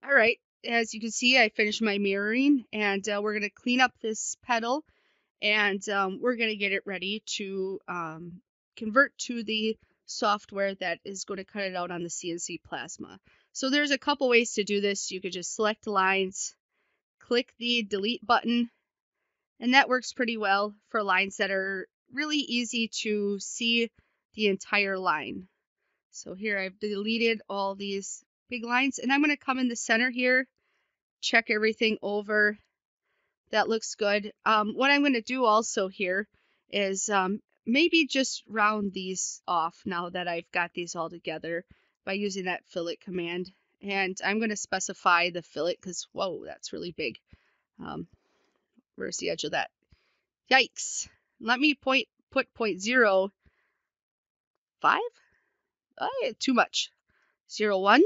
All right, as you can see, I finished my mirroring, and we're going to clean up this pedal, and we're going to get it ready to convert to the software that is going to cut it out on the CNC plasma. So there's a couple ways to do this. You could just select lines, click the delete button, and that works pretty well for lines that are really easy to see the entire line. So here I've deleted all these big lines, and I'm going to come in the center here, check everything over. That looks good. What I'm going to do also here is maybe just round these off now that I've got these all together by using that fillet command. And I'm going to specify the fillet because, whoa, that's really big. Where's the edge of that? Yikes. Let me put 0.05. Too much. 0.1.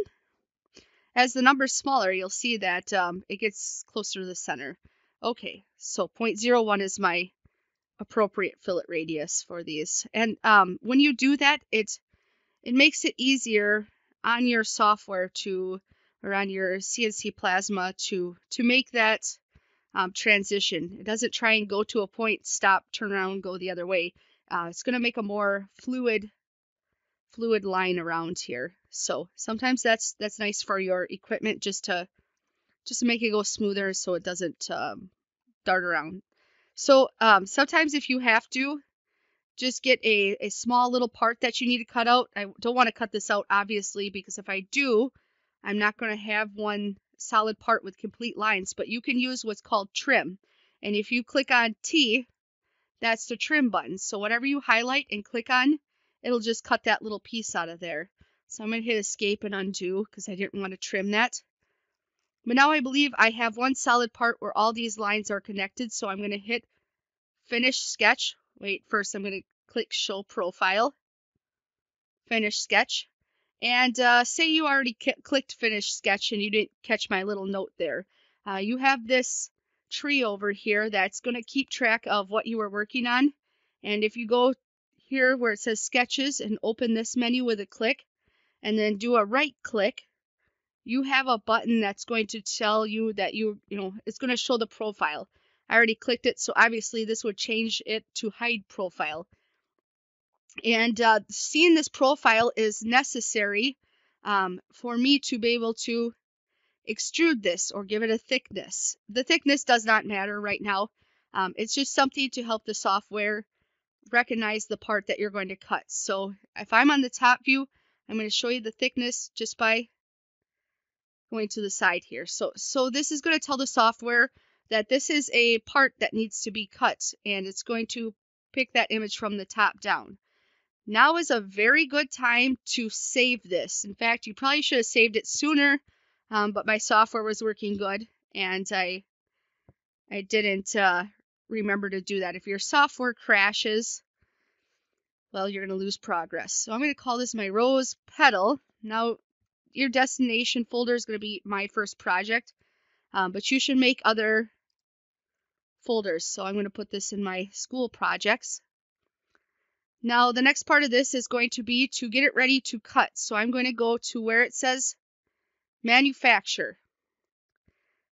As the number's smaller, you'll see that it gets closer to the center. Okay, so 0.01 is my appropriate fillet radius for these. And when you do that, it makes it easier on your software or on your CNC plasma to make that transition. It doesn't try and go to a point, stop, turn around, go the other way. It's going to make a more fluid line around here. So sometimes that's nice for your equipment just to make it go smoother so it doesn't dart around. So sometimes if you have to, just get a small little part that you need to cut out. I don't want to cut this out, obviously, because if I do, I'm not going to have one solid part with complete lines, but you can use what's called trim. And if you click on T, that's the trim button. So whatever you highlight and click on, it'll just cut that little piece out of there. So I'm going to hit escape and undo because I didn't want to trim that. But now I believe I have one solid part where all these lines are connected, so I'm going to hit Finish Sketch. Wait, first I'm going to click Show Profile. Finish Sketch. And say you already clicked Finish Sketch and you didn't catch my little note there. You have this tree over here that's going to keep track of what you were working on. And if you go here where it says Sketches and open this menu with a click, and then do a right click, you have a button that's going to tell you that it's going to show the profile. I already clicked it, so obviously this would change it to hide profile. And seeing this profile is necessary for me to be able to extrude this or give it a thickness. The thickness does not matter right now. It's just something to help the software recognize the part that you're going to cut. So if I'm on the top view, I'm going to show you the thickness just by going to the side here. So this is going to tell the software that this is a part that needs to be cut, and it's going to pick that image from the top down. Now is a very good time to save this. In fact, you probably should have saved it sooner, but my software was working good, and I didn't remember to do that. If your software crashes, well, you're going to lose progress. So I'm going to call this my Rose Pedal. Now, your destination folder is going to be my first project, but you should make other folders. So I'm going to put this in my school projects. Now the next part of this is going to be to get it ready to cut. So I'm going to go to where it says manufacture.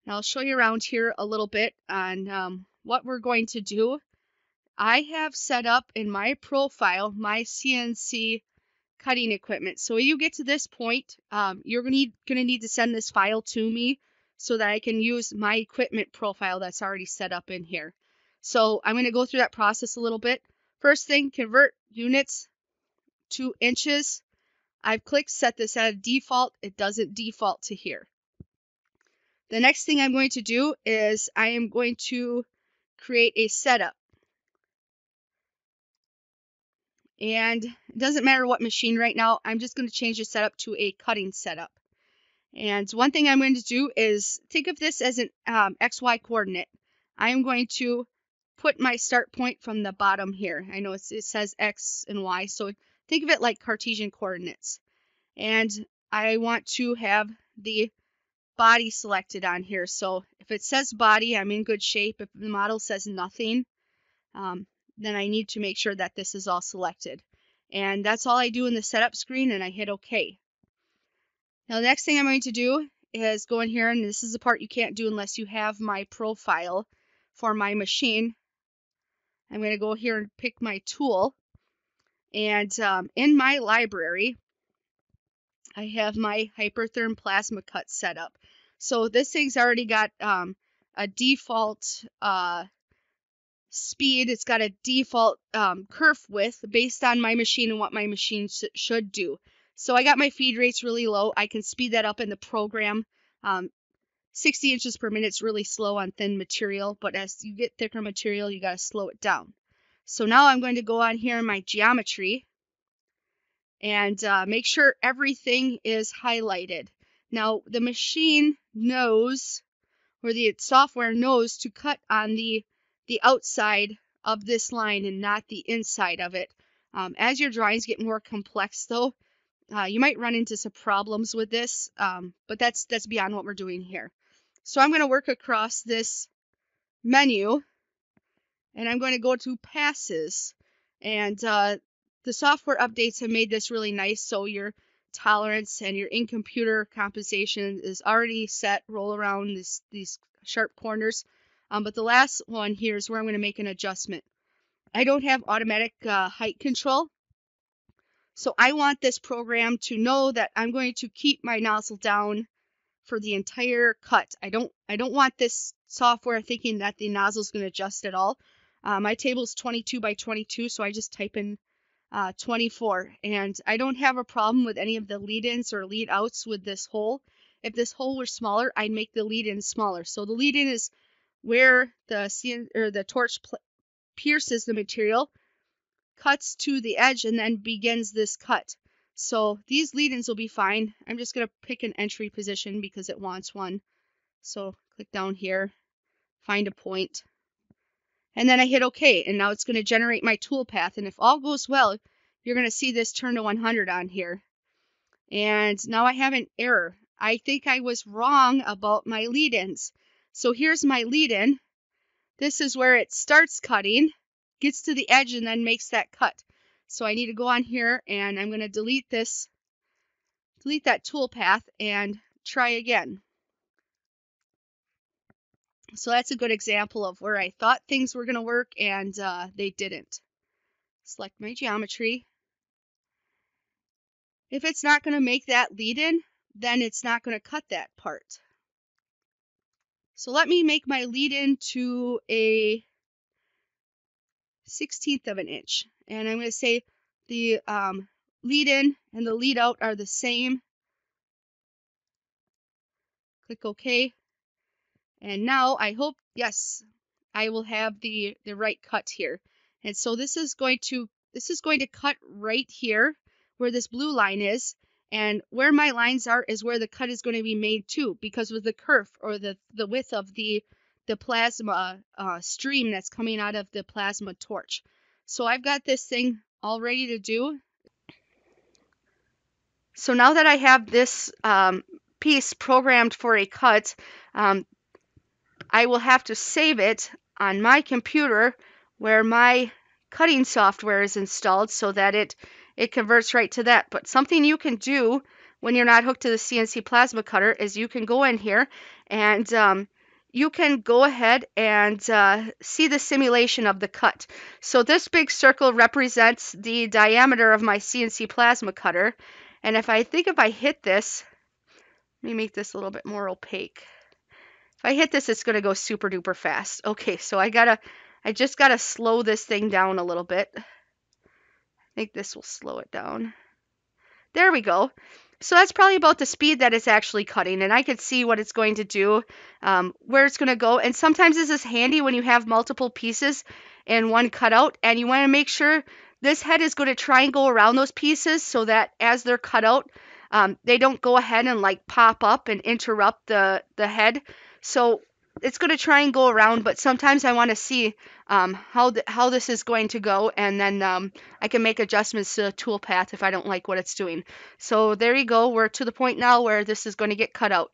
Now I'll show you around here a little bit on what we're going to do. I have set up in my profile my CNC cutting equipment. So when you get to this point, you're going to need to send this file to me so that I can use my equipment profile that's already set up in here. So I'm going to go through that process a little bit. First thing, convert units to inches. I've clicked set this at a default. It doesn't default to here. The next thing I'm going to do is I am going to create a setup. And it doesn't matter what machine right now. I'm just going to change the setup to a cutting setup. And one thing I'm going to do is think of this as an XY coordinate. I am going to put my start point from the bottom here. I know it says X and Y, so think of it like Cartesian coordinates. And I want to have the body selected on here. So if it says body, I'm in good shape. If the model says nothing, then I need to make sure that this is all selected. And that's all I do in the setup screen, and I hit OK. Now the next thing I'm going to do is go in here, and this is the part you can't do unless you have my profile for my machine. I'm going to go here and pick my tool. And in my library, I have my Hypertherm plasma cut set up. So this thing's already got a default speed. It's got a default kerf width based on my machine and what my machine should do. So I got my feed rates really low. I can speed that up in the program. 60 inches per minute is really slow on thin material, but as you get thicker material, you got to slow it down. So now I'm going to go on here in my geometry and make sure everything is highlighted. Now the machine knows, or the software knows, to cut on the outside of this line and not the inside of it. As your drawings get more complex though, you might run into some problems with this, but that's beyond what we're doing here. So I'm going to work across this menu, and I'm going to go to passes, and the software updates have made this really nice, so your tolerance and your in-computer compensation is already set. Roll around these sharp corners, but the last one here is where I'm going to make an adjustment. I don't have automatic height control, so I want this program to know that I'm going to keep my nozzle down for the entire cut. I don't want this software thinking that the nozzle is going to adjust at all. My table is 22 by 22, so I just type in 24, and I don't have a problem with any of the lead-ins or lead-outs with this hole. If this hole were smaller, I'd make the lead-in smaller. So the lead-in is where the torch pierces the material, cuts to the edge, and then begins this cut. So these lead-ins will be fine. I'm just going to pick an entry position because it wants one. So click down here, find a point, and then I hit OK, and now it's going to generate my tool path. And if all goes well, you're going to see this turn to 100 on here. And now I have an error. I think I was wrong about my lead-ins. So here's my lead-in. This is where it starts cutting, gets to the edge, and then makes that cut. So I need to go on here, and I'm going to delete that tool path and try again. So that's a good example of where I thought things were going to work and they didn't. Select my geometry. If it's not going to make that lead in, then it's not going to cut that part. So let me make my lead in to a 1/16 of an inch. And I'm going to say the lead in and the lead out are the same. Click OK. And now I hope, yes, I will have the right cut here. And so this is going to cut right here where this blue line is, and where my lines are is where the cut is going to be made too, because of the kerf or the width of the plasma stream that's coming out of the plasma torch. So I've got this thing all ready to do. So now that I have this piece programmed for a cut, I will have to save it on my computer where my cutting software is installed so that it converts right to that. But something you can do when you're not hooked to the CNC plasma cutter is you can go in here and you can go ahead and see the simulation of the cut. So this big circle represents the diameter of my CNC plasma cutter. And if I hit this, let me make this a little bit more opaque. If I hit this, it's going to go super duper fast. Okay, so I just gotta slow this thing down a little bit. I think this will slow it down. There we go. So that's probably about the speed that it's actually cutting, and I could see what it's going to do, where it's going to go. And sometimes this is handy when you have multiple pieces in one cutout, and you want to make sure this head is going to try and go around those pieces so that as they're cut out, they don't go ahead and like pop up and interrupt the head. So it's going to try and go around, but sometimes I want to see how this is going to go, and then I can make adjustments to the tool path if I don't like what it's doing. So there you go. We're to the point now where this is going to get cut out.